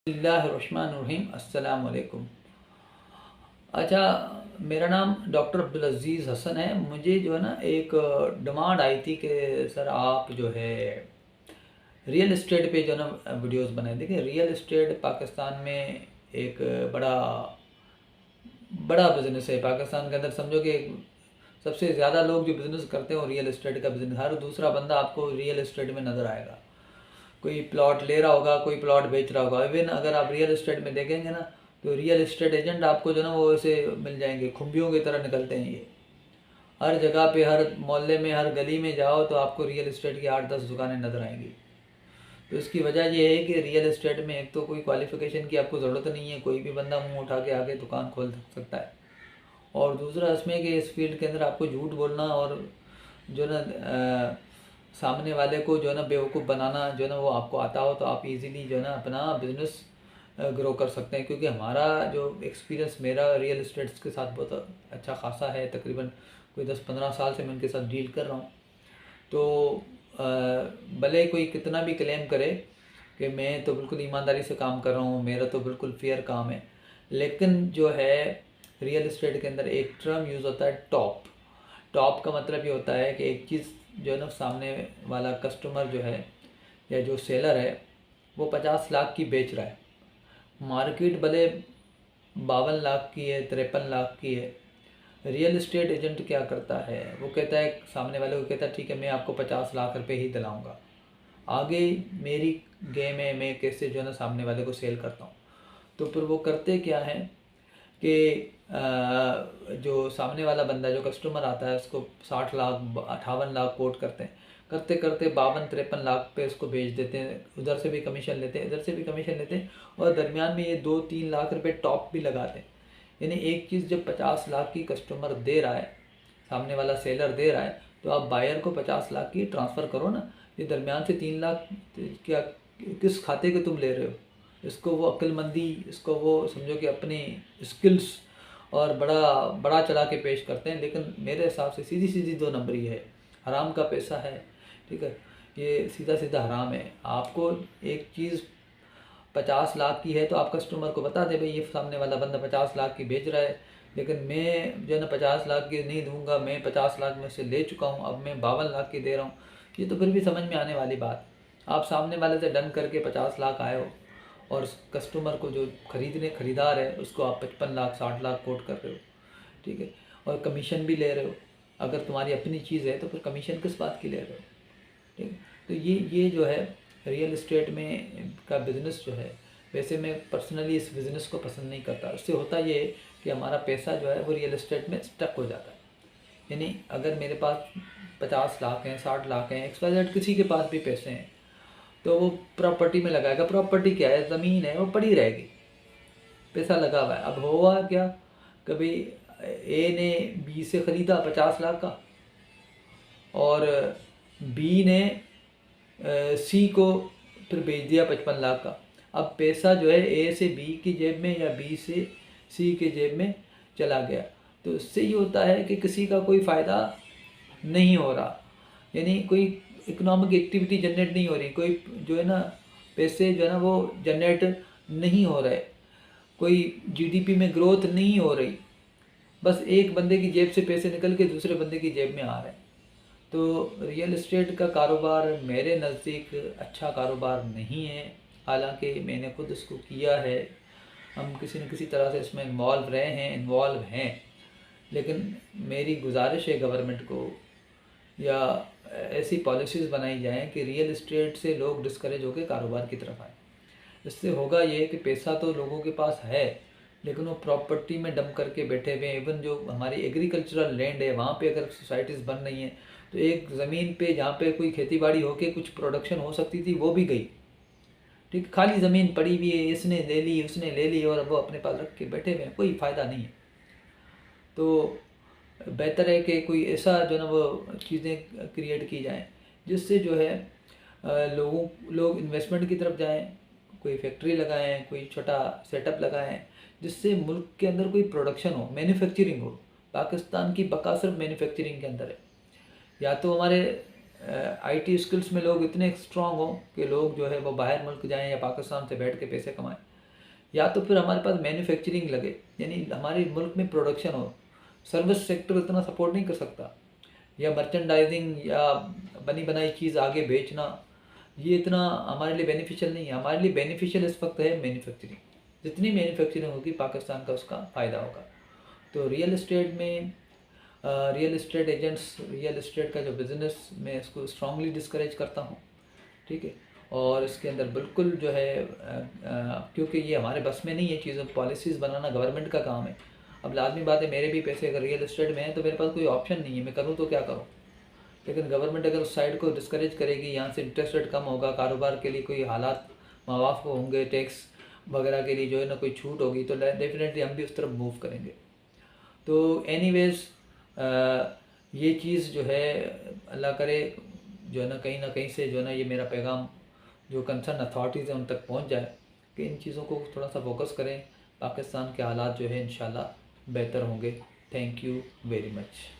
बिस्मिल्लाहिर्रहमानिर्रहीम। अस्सलाम वालेकुम। अच्छा, मेरा नाम डॉक्टर अब्दुल अज़ीज़ हसन है। मुझे जो है ना एक डिमांड आई थी कि सर आप जो है रियल इस्टेट पे जो है ना वीडियोस बनाए। देखिए, रियल इस्टेट पाकिस्तान में एक बड़ा बड़ा बिज़नेस है। पाकिस्तान के अंदर समझो कि सबसे ज़्यादा लोग जो बिज़नेस करते हैं वो रियल इस्टेट का बिज़नेस, हर दूसरा बंदा आपको रियल इस्टेट में नज़र आएगा। कोई प्लॉट ले रहा होगा, कोई प्लॉट बेच रहा होगा। इवन अगर आप रियल इस्टेट में देखेंगे ना तो रियल इस्टेट एजेंट आपको जो ना वो ऐसे मिल जाएंगे, खुम्बियों की तरह निकलते हैं ये। हर जगह पे, हर मोहल्ले में, हर गली में जाओ तो आपको रियल इस्टेट की 8-10 दुकानें नज़र आएंगी। तो इसकी वजह ये है कि रियल इस्टेट में एक तो कोई क्वालिफ़िकेशन की आपको ज़रूरत नहीं है, कोई भी बंदा मुंह उठा के आके दुकान खोल सकता है। और दूसरा इसमें कि इस फील्ड के अंदर आपको झूठ बोलना और जो ना सामने वाले को जो है ना बेवकूफ़ बनाना जो है ना वो आपको आता हो तो आप इजीली जो है ना अपना बिज़नेस ग्रो कर सकते हैं। क्योंकि हमारा जो एक्सपीरियंस मेरा रियल इस्टेट्स के साथ बहुत अच्छा खासा है। तकरीबन कोई 10-15 साल से मैं उनके साथ डील कर रहा हूँ। तो भले कोई कितना भी क्लेम करे कि मैं तो बिल्कुल ईमानदारी से काम कर रहा हूँ, मेरा तो बिल्कुल फेयर काम है, लेकिन जो है रियल इस्टेट के अंदर एक टर्म यूज़ होता है टॉप। टॉप का मतलब ये होता है कि एक चीज़ जो है ना सामने वाला कस्टमर जो है या जो सेलर है वो 50 लाख की बेच रहा है, मार्केट भले 52 लाख की है, 53 लाख की है। रियल इस्टेट एजेंट क्या करता है, वो कहता है सामने वाले को, कहता है ठीक है मैं आपको 50 लाख रुपए ही दिलाऊंगा। आगे मेरी गेम है, मैं कैसे जो है ना सामने वाले को सेल करता हूँ। तो फिर वो करते क्या है कि जो सामने वाला बंदा, जो कस्टमर आता है, उसको 60 लाख 58 लाख कोट करते हैं, करते करते 52-53 लाख पे उसको बेच देते हैं। उधर से भी कमीशन लेते हैं, इधर से भी कमीशन लेते हैं, और दरमियान में ये 2-3 लाख रुपए टॉप भी लगाते हैं। यानी एक चीज़ जब 50 लाख की कस्टमर दे रहा है, सामने वाला सेलर दे रहा है, तो आप बायर को 50 लाख की ट्रांसफ़र करो ना। ये दरमियान से 3 लाख क्या किस खाते के तुम ले रहे हो? इसको वो अक्लमंदी, इसको वो समझो कि अपनी स्किल्स और बड़ा बड़ा चढ़ा के पेश करते हैं। लेकिन मेरे हिसाब से सीधी सीधी 2 नंबरी है, हराम का पैसा है। ठीक है, ये सीधा सीधा हराम है। आपको एक चीज़ 50 लाख की है तो आप कस्टमर को बता दे भाई ये सामने वाला बंदा 50 लाख की बेच रहा है, लेकिन मैं जो है ना 50 लाख की नहीं दूंगा, मैं 50 लाख में से ले चुका हूँ, अब मैं 52 लाख की दे रहा हूँ। ये तो फिर भी समझ में आने वाली बात। आप सामने वाले से डन करके 50 लाख आए हो और कस्टमर को जो खरीदार है उसको आप 55 लाख 60 लाख कोट कर रहे हो। ठीक है, और कमीशन भी ले रहे हो। अगर तुम्हारी अपनी चीज़ है तो फिर कमीशन किस बात की ले रहे हो? ठीक है, तो ये जो है रियल इस्टेट में का बिज़नेस जो है, वैसे मैं पर्सनली इस बिज़नेस को पसंद नहीं करता। उससे होता ये है कि हमारा पैसा जो है वो रियल इस्टेट में स्टक हो जाता है। यानी अगर मेरे पास 50 लाख हैं, 60 लाख हैं, XYZ किसी के पास भी पैसे हैं, तो वो प्रॉपर्टी में लगाएगा। प्रॉपर्टी क्या है? ज़मीन है, वो पड़ी रहेगी, पैसा लगा हुआ है। अब हुआ क्या, कभी ए ने बी से ख़रीदा 50 लाख का, और बी ने सी को फिर बेच दिया 55 लाख का। अब पैसा जो है ए से बी की जेब में या बी से सी की जेब में चला गया। तो इससे ये होता है कि किसी का कोई फ़ायदा नहीं हो रहा, यानी कोई इकोनॉमिक एक्टिविटी जनरेट नहीं हो रही, कोई जो है ना पैसे जो है ना वो जनरेट नहीं हो रहे, कोई जीडीपी में ग्रोथ नहीं हो रही। बस एक बंदे की जेब से पैसे निकल के दूसरे बंदे की जेब में आ रहे हैं। तो रियल इस्टेट का कारोबार मेरे नज़दीक अच्छा कारोबार नहीं है। हालांकि मैंने खुद इसको किया है, हम किसी न किसी तरह से इसमें इन्वॉल्व हैं। लेकिन मेरी गुजारिश है गवर्नमेंट को, या ऐसी पॉलिसीज़ बनाई जाएं कि रियल इस्टेट से लोग डिस्करेज होकर कारोबार की तरफ आए। इससे होगा ये कि पैसा तो लोगों के पास है, लेकिन वो प्रॉपर्टी में डंप करके बैठे हुए हैं। इवन जो हमारी एग्रीकल्चरल लैंड है वहाँ पे अगर सोसाइटीज़ बन रही हैं, तो एक ज़मीन पे जहाँ पे कोई खेती बाड़ी होके कुछ प्रोडक्शन हो सकती थी वो भी गई। ठीक, खाली ज़मीन पड़ी हुई है, इसने ले ली उसने ले ली और वो अपने पास रख के बैठे हुए हैं, कोई फ़ायदा नहीं है। तो बेहतर है कि कोई ऐसा जो ना वो चीज़ें क्रिएट की जाएँ जिससे जो है लोग इन्वेस्टमेंट की तरफ जाएं, कोई फैक्ट्री लगाएं, कोई छोटा सेटअप लगाएं, जिससे मुल्क के अंदर कोई प्रोडक्शन हो, मैन्युफैक्चरिंग हो। पाकिस्तान की बका सिर्फ मैन्युफैक्चरिंग के अंदर है। या तो हमारे IT स्किल्स में लोग इतने स्ट्रांग हो कि लोग जो है वो बाहर मुल्क जाएं या पाकिस्तान से बैठ के पैसे कमाएं, या तो फिर हमारे पास मैन्युफैक्चरिंग लगे, यानी हमारे मुल्क में प्रोडक्शन हो। सर्विस सेक्टर इतना सपोर्ट नहीं कर सकता, या मर्चेंडाइजिंग या बनी बनाई चीज़ आगे बेचना, ये इतना हमारे लिए बेनिफिशियल नहीं है। हमारे लिए बेनिफिशियल इस वक्त है मैन्युफैक्चरिंग। जितनी मैन्युफैक्चरिंग होगी पाकिस्तान का उसका फ़ायदा होगा। तो रियल इस्टेट में real estate agents, real estate का जो बिज़नेस, मैं इसको स्ट्रांगली डिस्करेज करता हूँ, ठीक है। और इसके अंदर बिल्कुल जो है क्योंकि ये हमारे बस में नहीं है चीज़ों, पॉलिसीज़ बनाना गवर्नमेंट का काम है। अब लाजमी बात है, मेरे भी पैसे अगर रियल इस्टेट में हैं तो मेरे पास कोई ऑप्शन नहीं है, मैं करूँ तो क्या करूँ। लेकिन गवर्नमेंट अगर उस साइड को डिस्करेज करेगी, यहाँ से इंटरेस्ट रेट कम होगा, कारोबार के लिए कोई हालात मवाफ़ होंगे, टैक्स वगैरह के लिए जो है ना कोई छूट होगी, तो डेफिनेटली हम भी उस तरफ मूव करेंगे। तो एनीवेज़ ये चीज़ जो है, अल्लाह करे जो है ना कहीं से जो है ना ये मेरा पैगाम जो कंसर्न अथॉरिटीज़ हैं उन तक पहुंच जाए कि इन चीज़ों को थोड़ा सा फोकस करें। पाकिस्तान के हालात जो है इंशाल्लाह बेहतर होंगे। Thank you very much.